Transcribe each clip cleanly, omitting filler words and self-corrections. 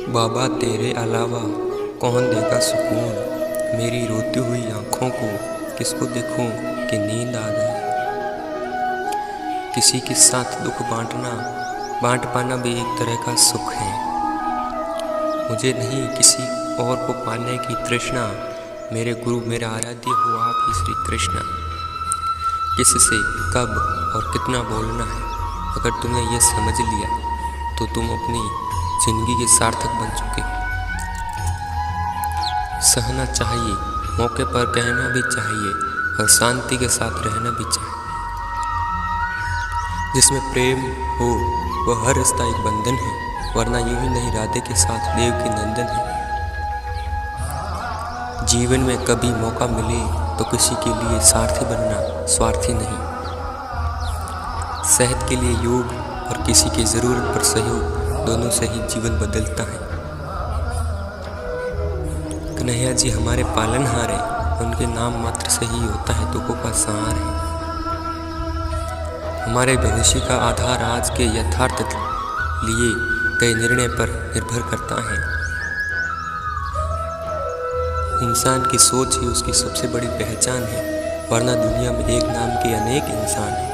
बाबा तेरे अलावा कौन देगा सुकून, मेरी रोती हुई आँखों को किसको देखूं कि नींद आ जाए। किसी के साथ दुख बांट पाना भी एक तरह का सुख है। मुझे नहीं किसी और को पाने की तृष्णा, मेरे गुरु मेरा आराध्य हो आप ही श्री कृष्ण। किससे कब और कितना बोलना है, अगर तुमने ये समझ लिया तो तुम अपनी जिंदगी के सार्थक बन चुके। सहना चाहिए, मौके पर कहना भी चाहिए और शांति के साथ रहना भी चाहिए। जिसमें प्रेम हो वह हर रिश्ता एक बंधन है, वरना यूं ही नहीं राधे के साथ देव की नंदन है। जीवन में कभी मौका मिले तो किसी के लिए सारथी बनना, स्वार्थी नहीं। सेहत के लिए योग और किसी की ज़रूरत पर सहयोग, दोनों से ही जीवन बदलता है। कन्हैया जी हमारे पालनहार हैं, उनके नाम मात्र से ही होता है दुखों का सहार है। हमारे भविष्य का आधार आज के यथार्थ लिए गए निर्णय पर निर्भर करता है। इंसान की सोच ही उसकी सबसे बड़ी पहचान है, वरना दुनिया में एक नाम के अनेक इंसान हैं।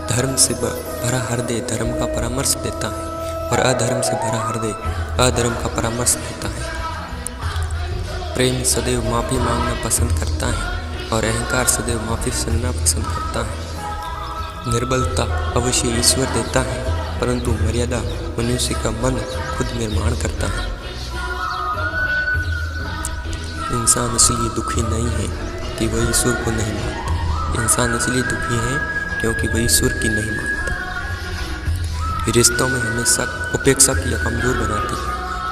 धर्म से भरा हृदय धर्म का परामर्श देता है और अधर्म से भरा हृदय अधर्म का परामर्श देता है। प्रेम सदैव माफ़ी मांगना पसंद करता है और अहंकार सदैव माफ़ी सुनना पसंद करता है। निर्बलता अवश्य ईश्वर देता है, परंतु मर्यादा मनुष्य का मन खुद निर्माण करता है। इंसान इसलिए दुखी नहीं है कि वह ईश्वर को नहीं मानता, इंसान इसलिए दुखी है क्योंकि वह ईश्वर की नहीं मानता। रिश्तों में हमेशा उपेक्षा की कमजोर बनाती है,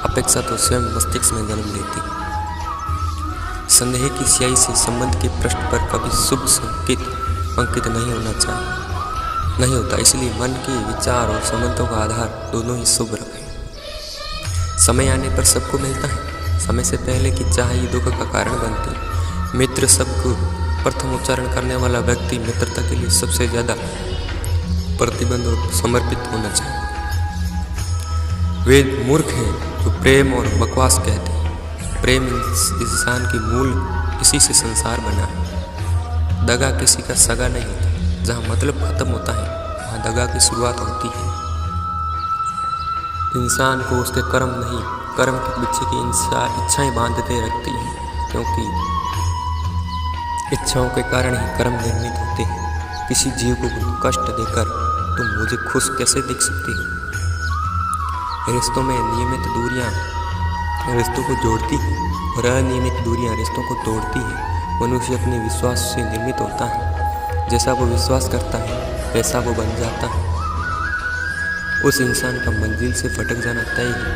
अपेक्षा तो स्वयं मस्तिष्क में जन्म लेती है। संदेह की स्याही से संबंध के पृष्ठ पर कभी शुभ संकेत अंकित नहीं होता, इसलिए मन के विचार और संबंधों का आधार दोनों ही शुभ रखें। समय आने पर सबको मिलता है, समय से पहले की चाह ही दुख का कारण बनती है। मित्र शब्द को प्रथम उच्चारण करने वाला व्यक्ति मित्रता के लिए सबसे ज़्यादा प्रतिबंध और समर्पित होना चाहिए। वे मूर्ख हैं तो प्रेम और बकवास कहते हैं। प्रेम इंसान की मूल, इसी से संसार बना है। दगा किसी का सगा नहीं होता, जहाँ मतलब खत्म होता है वहाँ दगा की शुरुआत होती है। इंसान को उसके कर्म नहीं, कर्म के पीछे की इच्छाएं बांधते रखती हैं, क्योंकि इच्छाओं के कारण ही कर्म निर्मित होते हैं। किसी जीव को कष्ट देकर तुम मुझे खुश कैसे देख सकती हो। रिश्तों में नियमित दूरियां रिश्तों को जोड़ती हैं और अनियमित दूरियां रिश्तों को तोड़ती हैं। मनुष्य अपने विश्वास से निर्मित होता है, जैसा वो विश्वास करता है वैसा वो बन जाता है। उस इंसान का मंजिल से भटक जाना तय है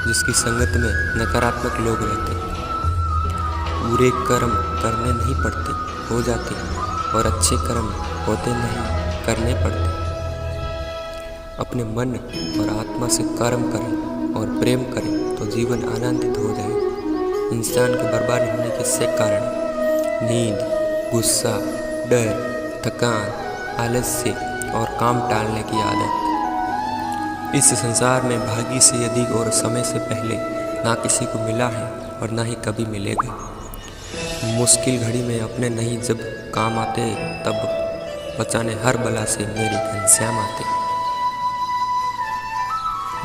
जिसकी संगत में नकारात्मक लोग रहते हैं। बुरे कर्म करने नहीं पड़ते, हो जाते हैं, और अच्छे कर्म होते नहीं, करने पड़ते। अपने मन और आत्मा से कर्म करें और प्रेम करें तो जीवन आनंदित हो जाए। इंसान के बर्बाद होने के से कारण नींद, गुस्सा, डर, थकान, आलस्य और काम टालने की आदत। इस संसार में भाग्य से अधिक और समय से पहले ना किसी को मिला है और ना ही कभी मिलेगा। मुश्किल घड़ी में अपने नहीं जब काम आते, तब बचाने हर बला से मेरे घनश्याम आते।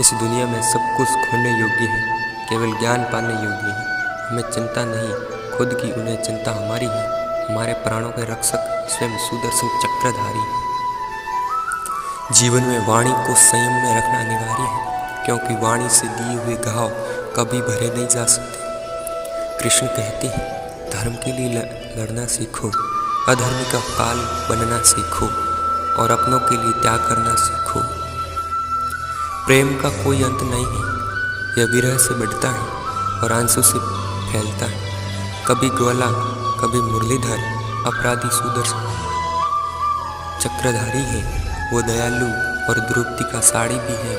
इस दुनिया में सब कुछ खोने योग्य है, केवल ज्ञान पाने योग्य है। हमें चिंता नहीं खुद की, उन्हें चिंता हमारी है। हमारे प्राणों के रक्षक स्वयं सुदर्शन चक्रधारी है। जीवन में वाणी को संयम में रखना अनिवार्य है, क्योंकि वाणी से दिए हुए घाव कभी भरे नहीं जा सकते। कृष्ण कहते हैं, धर्म के लिए लड़ना सीखो, अधर्म का काल बनना सीखो और अपनों के लिए त्याग करना सीखो। प्रेम का कोई अंत नहीं है, यह विरह से बढ़ता है और आंसू से फैलता है। कभी ग्वाला, कभी मुरलीधर, अपराधी सुदर्शन चक्रधारी है। वो दयालु और द्रौपदी का साड़ी भी है।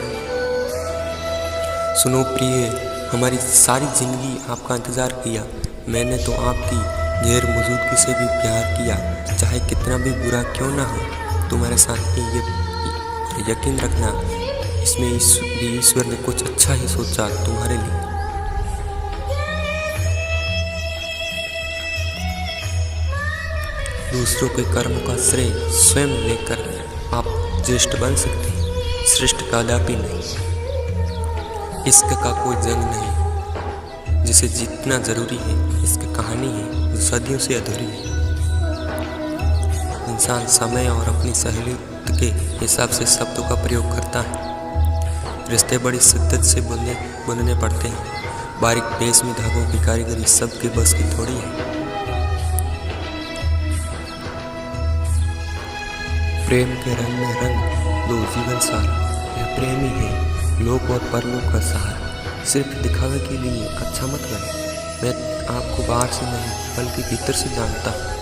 सुनो प्रिय, हमारी सारी जिंदगी आपका इंतज़ार किया। मैंने तो आपकी गैर मौजूदगी से भी प्यार किया, चाहे कितना भी बुरा क्यों ना हो। तुम्हारे साथ ये यकीन रखना, इसमें ईश्वर ने कुछ अच्छा ही सोचा तुम्हारे लिए। दूसरों के कर्म का श्रेय स्वयं लेकर आप ज्येष्ठ बन सकते हैं, श्रेष्ठ कदापि नहीं। इश्क का कोई जंग नहीं, जिसे जीतना जरूरी है। इश्क कहानी है जो सदियों से अधूरी है। इंसान समय और अपनी सहूलियत के हिसाब से शब्दों का प्रयोग करता है। रिश्ते बड़ी शिद्दत से बुनने पड़ते हैं। बारीक रेशमी धागों की कारीगरी सबके बस की थोड़ी है। प्रेम के रंग में रंग दो जीवन सारा, यह प्रेम ही है लोक और परलोक का सहारा। सिर्फ दिखावे के लिए अच्छा मत बने। मैं आपको बाहर से नहीं बल्कि भीतर से जानता हूँ।